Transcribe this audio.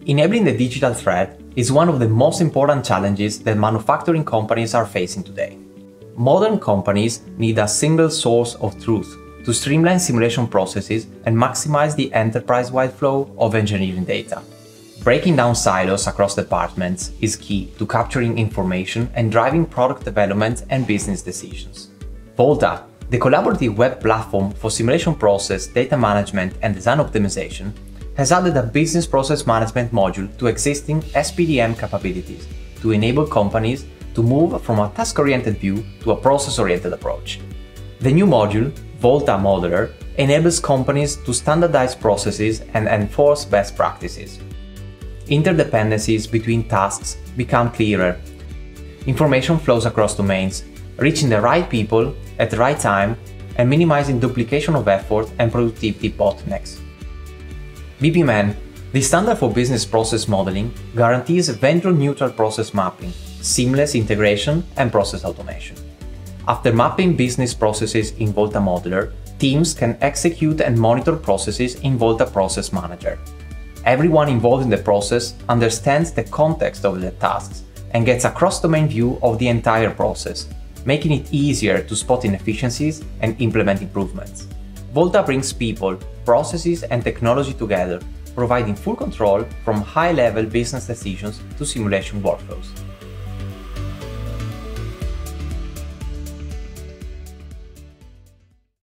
Enabling the digital thread is one of the most important challenges that manufacturing companies are facing today. Modern companies need a single source of truth to streamline simulation processes and maximize the enterprise-wide flow of engineering data. Breaking down silos across departments is key to capturing information and driving product development and business decisions. VOLTA, the collaborative web platform for simulation process, data management, and design optimization, has added a business process management module to existing SPDM capabilities to enable companies to move from a task-oriented view to a process-oriented approach. The new module, VOLTA Modeler, enables companies to standardize processes and enforce best practices. Interdependencies between tasks become clearer. Information flows across domains, reaching the right people at the right time and minimizing duplication of effort and productivity bottlenecks. BPMN, the standard for business process modeling, guarantees vendor-neutral process mapping, seamless integration, and process automation. After mapping business processes in VOLTA Modeler, teams can execute and monitor processes in VOLTA Process Manager. Everyone involved in the process understands the context of the tasks and gets a cross-domain view of the entire process, making it easier to spot inefficiencies and implement improvements. VOLTA brings people, processes, and technology together, providing full control from high-level business decisions to simulation workflows.